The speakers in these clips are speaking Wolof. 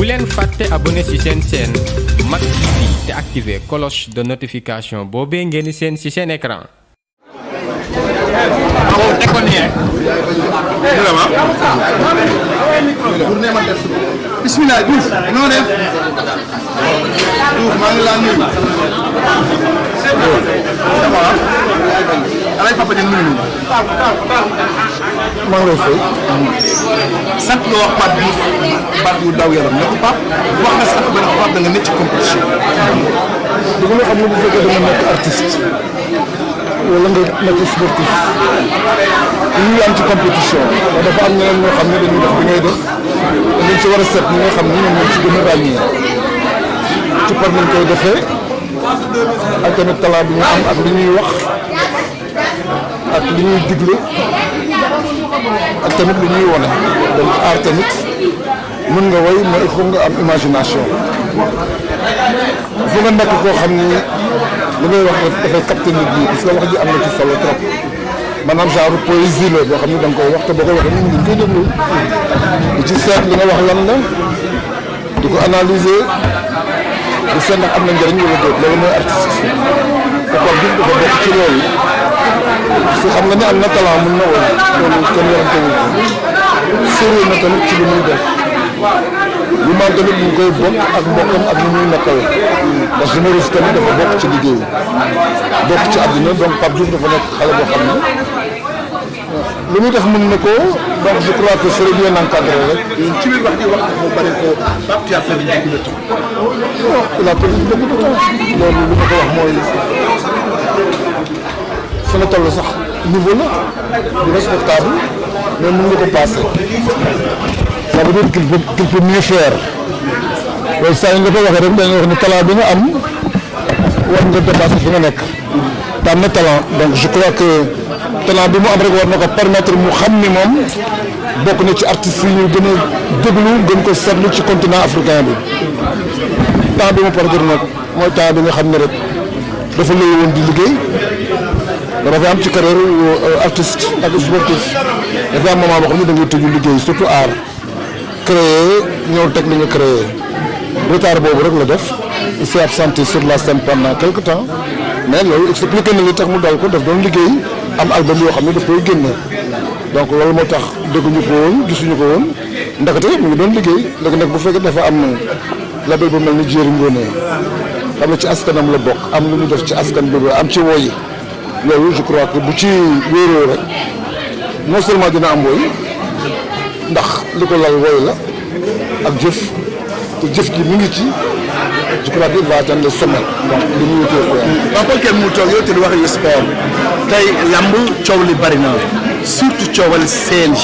leen fàtte abonné ci seen chaîne Mak TV te activer cloche de notification boobee ngeen di seen ci seen écran. Bismillah Diouf noo def Diouf maa ngi laa nuyu alay papa den nuyu maa ngi lay fay sant nga wax Pape Diouf baat yu daw yaram ne ko Pape wax nga sant ba ne Pape da nga nekk ci compétition dëgg la xam nga bu fekkee da nga nekk artiste wala nga nekk sportif ñu am ci compétition dafa am ñeneen ñoo xam ne dañuy def bi ngay def dañ ci war a seet ñi nga xam ne ñoom ñoo ci gën a ràññee ci par nañ koy defee ak tamit talent bi ñu am ak li ñuy wax ak li ñuy digle ak tamit li ñuy wone donc aar tamit mën nga woy mais il faut nga am imagination il faut nga nekk koo xam ni li ngay wax dafay capter nit ñi parce que wax ji am na ci solo trop maanaam genre poésie la boo xam ne da nga koy wax te boo koy waxee nit ñi dañ koy déglu di ci seet li nga wax lan la di ko analyser di seet ndax am na njëriñ wala déet loolu mooy artiste te Pape Diouf dafa bokk ci loolu parce que xam nga ne am na talent mën na woon loolu kenn yarante wu ko sérieux na tamit ci li muy def li man tamit ñu ngi koy bokk ak mbokkam ak ñu muy nekkal ndax générosité tamit dafa bokk ci liggéey bokk ci àddina donc Pape Diouf dafa nekk xale boo xam ne li muy def mën na ko donc je crois que c'est bien encadré rek. ci biir wax ji wax moo bari ko Pape tu as perdu beaucoup de temps. non il a perdu beaucoup de temps loolu li ma ko wax mooy fi nga toll sax niveau la du respectable mais mën nga ko passer. ça veut dire qu'il peut mieux faire loolu saa yi nga ko waxee rek dañuy wax ni talent bi nga am war nga dépasser fi nga nekk te am na talent donc je crois que talent bi mu am rek war na ko permettre mu xam ni moom bokk na ci artistes yi ñu gën a déglu gën ko seetlu ci continent africain bi temps bi mu perdre nag mooy temps bi nga xam ne rek dafa lay woon di liggéey dafa am ci carrière artiste ak sportif dafa am moment boo xam ne da ngay tëju liggéey surtout art créer ñëw teg li nga créer retard boobu rek la def il s'est absenté sur la scène pendant quelque temps mais loolu expliqué na li tax mu dal ko daf doon liggéey am album yoo xam ne daf koy génne donc loolu moo tax dégguñu ko woon gisuñu ko woon ndaxte mu ngi doon liggéey léegi nag bu fekkee dafa am label bu mel ni Jéeri Ngoné xam ne ci askanam la bokk am lu ñu def ci askan bi am ci woy loolu je crois que bu ci wéeroo rek non seulement dina am woy ndax li ko lal woy la ak jëf te jëf gi mi ngi ci je crois qu'il va atteindre le sommet donc li muy wutee quoi. waaw kon kenn mu toog yow te di wax yu sport tey lamb coow li bari na surtout coowal CNG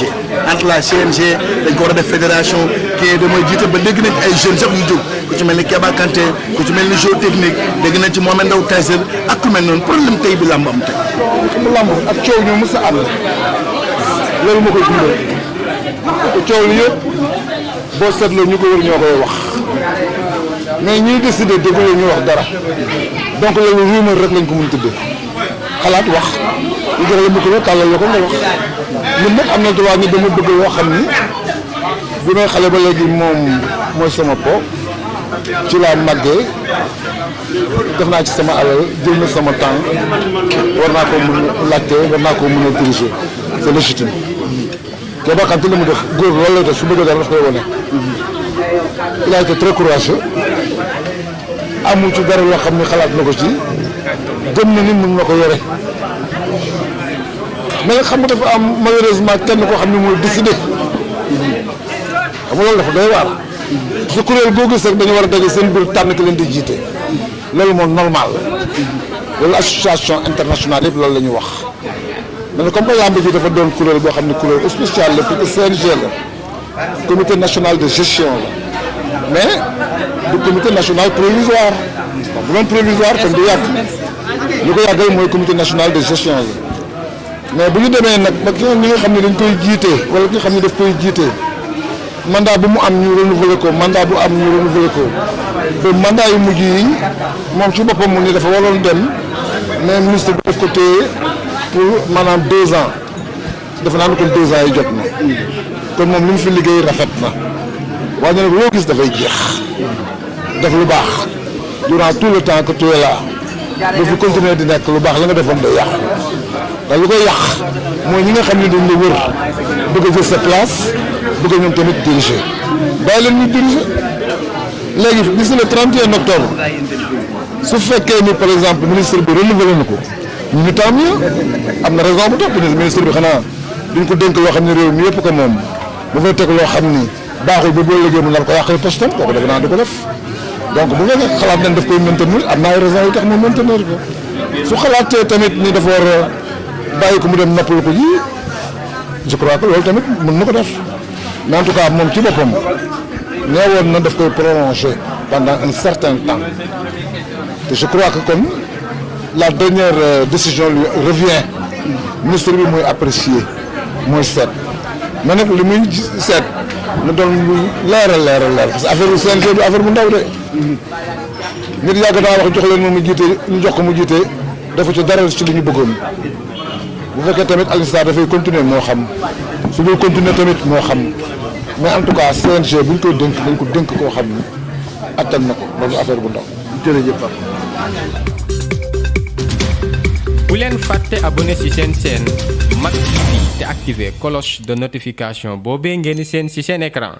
entre la CNG dañ ko war a def fédération kii damay jiite ba dégg nañ ay jeunes sax yu jóg ku ci mel ni Keba Kanté ku ci mel ni géotechnique dégg nañ ci Mohamed Ndao Tyson ak ku mel noonu problème tey bi lamb am tey. xam nga lamb ak coow ñoo mës a am loolu moo koy dundal. te coow li yëpp boo seetloo ñu ko wër ñoo koy wax mais ñuy décider déglu ñu wax dara donc loolu rumeur rek lañ ko mën tuddee xalaat wax ñu jox la micro tàllal la ko nga wax ñun nag am na droit ni dama bëgg loo xam ni bi may xale ba léegi moom mooy sama po ci laa màggee def naa ci sama alal jël na sama temps war naa ko mën a laajte war naa ko mën a diriger c'est légitime. Keba Kanté li mu def góor loolu lay def su bëggee dara daf koy wane. il a été très courageux amul ci dara loo xam ne xalaat na ko ci gëm na ni mën na ko yore mais xam nga dafa am malheureusement kenn koo xam ne mooy décidé xam nga loolu dafa doy waar. su kuréel boo gis rek dañu war a daje seen biir tànn ki leen di jiite loolu moom normal loolu association internationale yëpp loolu la ñu wax. mais comme que lamb bi dafa doon kuréel boo xam ne kuréel spécial la pour que CNG la comité national de gestion la mais du comité national provisoire bu doon provisoire kon du yàgg li ko yàggal mooy comité national de gestion la mais bu ñu demee nag ba ki nga xam ne dañ koy jiite wala ki nga xam ne daf koy jiite mandat bu mu am ñu renouveler ko mandat bu am ñu renouveler ko ba mandat yu mujj yi moom ci boppam mu ni dafa waroon dem mais ministre bi daf ko téye pour maanaam 2 ans defe naa ne kon 2 ans yi jot na kon moom li mu fi liggéey rafet na waaye nag loo gis dafay jeex def lu baax durant tout le temps que tu es là ba fi continuer di nekk lu baax la nga defoon day yàq ndax lu koy yàq mooy ñi nga xam ne dañ la wër bëgg a jël sa place bëgg a ñoom tamit diriger bàyyi leen ñu diriger léegi gis nga le 31 octobre su fekkee ni par exemple ministre bi renouvelé na ko ñu tant mieux am na raison bu tax ministre bi xanaa duñ ko dénk loo xam ne réew mi yëpp ko moom bu fay teg loo xam ni baaxul ba boo liggéey mu nar ko yàqal postam kooku def naa di ko def donc bu fekkee xalaat nañ daf koy maintenir am na ay raison yu tax mu maintenir ko su xalaatee tamit ni dafa war a bàyyi ko mu dem noppalu ko ji je crois que loolu tamit mën na ko def mais en tout cas moom ci boppam nee woon na daf koy prolonger pendant un certain temps te je crois que comme la dernière décision lui revient ministre bi mooy apprécier mooy seet mais nag li muy seet na doon lu leer parce que affaire bu CNG bi affaire bu ndaw de nit yàgg naa wax jox leen moom mu jiite ñu jox ko mu jiite dafa ci dara ci li ñu bëggoon bu fekkee tamit Alioune Sarr dafay continuer moo xam su dul continuer tamit moo xam mais en tout cas CNG bu ñu koy dénk dañ ko dénk koo xam ni attan na ko loolu affaire bu ndaw jërëjëf Pape. bu leen fàtte abonné ci seen chaîne Mak TV te activer cloche de notification boobee ngeen di seen ci seen écran